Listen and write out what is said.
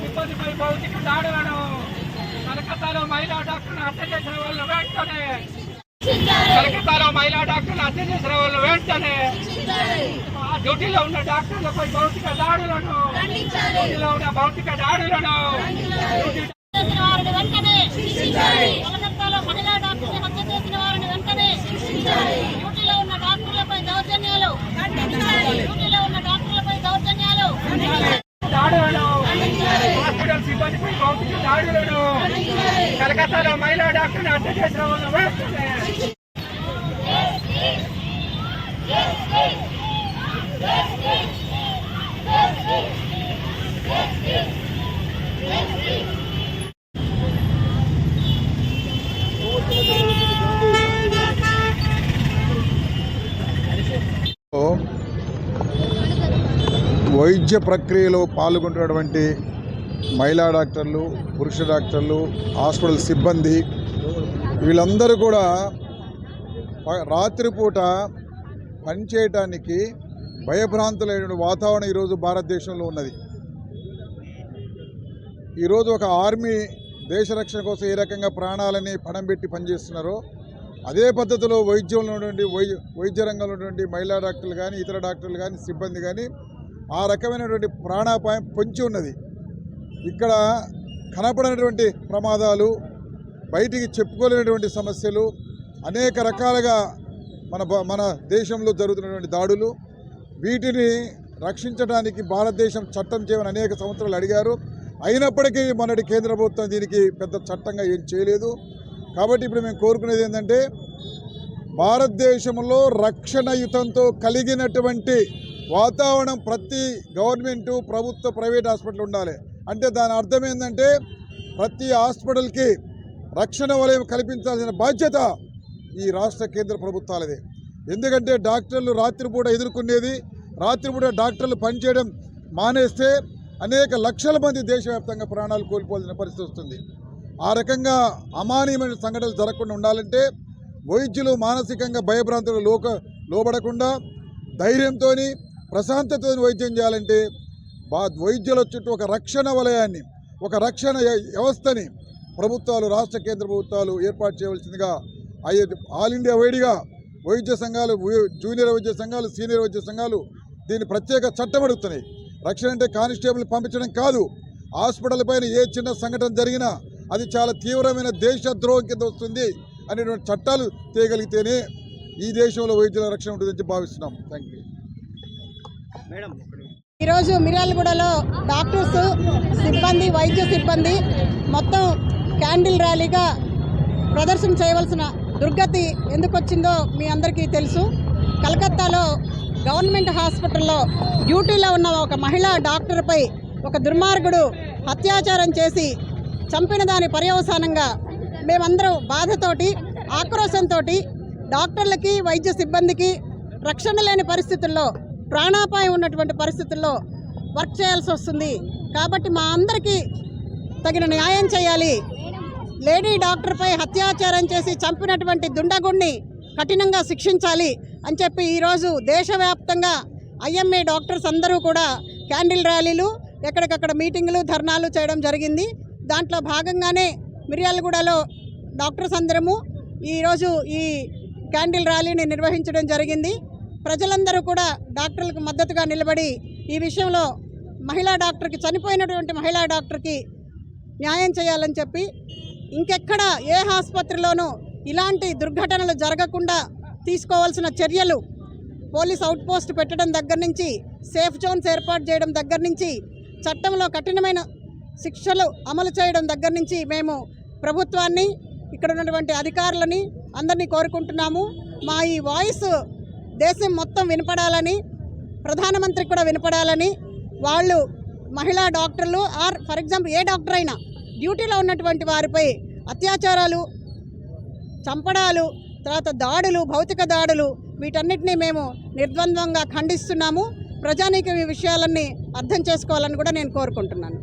సిబ్బందిపై భౌతిక దాడులను కలకత్తాలో మహిళా డాక్టర్ను హత్య చేసిన వాళ్ళు వెంటనే డ్యూటీలో ఉన్న డాక్టర్లపై భౌతిక దాడులను కలకత్తాలో మహిళా డాక్టర్ని హత్య చేసిన వారిని వెంటనే డ్యూటీలో ఉన్న డాక్టర్లపై దౌర్జన్యాలు హాస్పిటల్ సిబ్బందిపై భౌతిక దాడులను కలకత్తాలో మహిళా డాక్టర్ని హత్య చేసిన వాళ్ళు వెంటనే వైద్య ప్రక్రియలో పాల్గొంటున్నటువంటి మహిళా డాక్టర్లు, పురుష డాక్టర్లు, హాస్పిటల్ సిబ్బంది వీళ్ళందరూ కూడా రాత్రిపూట పనిచేయటానికి భయభ్రాంతులైన వాతావరణం ఈరోజు భారతదేశంలో ఉన్నది. ఈరోజు ఒక ఆర్మీ దేశ రక్షణ కోసం ఏ రకంగా ప్రాణాలని పణం పెట్టి పనిచేస్తున్నారో అదే పద్ధతిలో వైద్యంలో ఉన్నటువంటి వైద్య రంగంలో ఉన్నటువంటి మహిళా డాక్టర్లు కానీ, ఇతర డాక్టర్లు కానీ, సిబ్బంది కానీ ఆ రకమైనటువంటి ప్రాణాపాయం పొంచి ఉన్నది. ఇక్కడ కనపడినటువంటి ప్రమాదాలు, బయటికి చెప్పుకోలేనటువంటి సమస్యలు, అనేక రకాలుగా మన దేశంలో జరుగుతున్నటువంటి దాడులు, వీటిని రక్షించడానికి భారతదేశం చట్టం చేయమని అనేక సంవత్సరాలు అడిగారు. అయినప్పటికీ మొన్నటి కేంద్ర ప్రభుత్వం దీనికి పెద్ద చట్టంగా ఏం చేయలేదు. కాబట్టి ఇప్పుడు మేము కోరుకునేది ఏంటంటే భారతదేశంలో రక్షణయుతంతో కలిగినటువంటి వాతావరణం ప్రతి గవర్నమెంటు, ప్రభుత్వ, ప్రైవేట్ హాస్పిటల్ ఉండాలి. అంటే దాని అర్థం ఏంటంటే ప్రతి హాస్పిటల్కి రక్షణ వలయం కల్పించాల్సిన బాధ్యత ఈ రాష్ట్ర కేంద్ర ప్రభుత్వాలదే. ఎందుకంటే డాక్టర్లు రాత్రిపూట ఎదుర్కొనేది, రాత్రిపూట డాక్టర్లు పనిచేయడం మానేస్తే అనేక లక్షల మంది దేశవ్యాప్తంగా ప్రాణాలు కోల్పోవాల్సిన పరిస్థితి వస్తుంది. ఆ రకంగా అమానీయమైన సంఘటనలు జరగకుండా ఉండాలంటే వైద్యులు మానసికంగా భయభ్రాంతులు లోబడకుండా ధైర్యంతో, ప్రశాంతతో వైద్యం చేయాలంటే వైద్యుల చుట్టూ ఒక రక్షణ వలయాన్ని, ఒక రక్షణ వ్యవస్థని ప్రభుత్వాలు, రాష్ట్ర కేంద్ర ప్రభుత్వాలు ఏర్పాటు చేయవలసిందిగా ఆల్ ఇండియా వైడ్గా వైద్య సంఘాలు, జూనియర్ వైద్య సంఘాలు, సీనియర్ వైద్య సంఘాలు దీన్ని ప్రత్యేక చట్టం అడుగుతున్నాయి. రక్షణ అంటే కానిస్టేబుల్ పంపించడం కాదు. హాస్పిటల్ పైన ఏ చిన్న సంఘటన జరిగినా అది చాలా తీవ్రమైన దేశద్రోహం కింద వస్తుంది అనేటువంటి చట్టాలు తేగలిగితేనే ఈ దేశంలో వైద్యుల రక్షణ ఉంటుందని భావిస్తున్నాం. Thank you. ఈరోజు మిర్యాలగూడలో డాక్టర్స్ సిబ్బంది, వైద్య సిబ్బంది మొత్తం క్యాండిల్ ర్యాలీగా ప్రదర్శన చేయవలసిన దుర్గతి ఎందుకు వచ్చిందో మీ అందరికీ తెలుసు. కలకత్తాలో గవర్నమెంట్ హాస్పిటల్లో డ్యూటీలో ఉన్న ఒక మహిళా డాక్టర్పై ఒక దుర్మార్గుడు అత్యాచారం చేసి చంపిన దాని పర్యవసానంగా మేమందరం బాధతోటి, ఆక్రోశంతో డాక్టర్లకి, వైద్య సిబ్బందికి రక్షణ లేని పరిస్థితుల్లో, ప్రాణాపాయం ఉన్నటువంటి పరిస్థితుల్లో వర్క్ చేయాల్సి వస్తుంది. కాబట్టి మా అందరికీ తగిన న్యాయం చేయాలి. లేడీ డాక్టర్పై అత్యాచారం చేసి చంపినటువంటి దుండగుణ్ణి కఠినంగా శిక్షించాలి అని చెప్పి ఈరోజు దేశవ్యాప్తంగా ఐఎంఏ డాక్టర్స్ అందరూ కూడా క్యాండిల్ ర్యాలీలు, ఎక్కడికక్కడ మీటింగులు, ధర్నాలు చేయడం జరిగింది. దాంట్లో భాగంగానే మిర్యాలగూడలో డాక్టర్స్ అందరము ఈరోజు ఈ క్యాండిల్ ర్యాలీని నిర్వహించడం జరిగింది. ప్రజలందరూ కూడా డాక్టర్లకు మద్దతుగా నిలబడి ఈ విషయంలో మహిళా డాక్టర్కి, చనిపోయినటువంటి మహిళా డాక్టర్కి న్యాయం చేయాలని చెప్పి, ఇంకెక్కడ ఏ ఆసుపత్రిలోనూ ఇలాంటి దుర్ఘటనలు జరగకుండా తీసుకోవాల్సిన చర్యలు, పోలీస్ అవుట్ పోస్ట్ పెట్టడం దగ్గర నుంచి, సేఫ్ జోన్స్ ఏర్పాటు చేయడం దగ్గర నుంచి, చట్టంలో కఠినమైన శిక్షలు అమలు చేయడం దగ్గర నుంచి మేము ప్రభుత్వాన్ని, ఇక్కడ ఉన్నటువంటి అధికారులని అందరినీ కోరుకుంటున్నాము. మా ఈ వాయిస్ దేశం మొత్తం వినపడాలని, ప్రధానమంత్రికి కూడా వినపడాలని, వాళ్ళు మహిళా డాక్టర్లు ఫర్ ఎగ్జాంపుల్ ఏ డాక్టర్ అయినా డ్యూటీలో ఉన్నటువంటి వారిపై అత్యాచారాలు, చంపడాలు, తర్వాత దాడులు, భౌతిక దాడులు, వీటన్నిటినీ మేము నిర్ద్వంద్వంగా ఖండిస్తున్నాము. ప్రజానీకం ఈ విషయాలన్నీ అర్థం చేసుకోవాలని కూడా నేను కోరుకుంటున్నాను.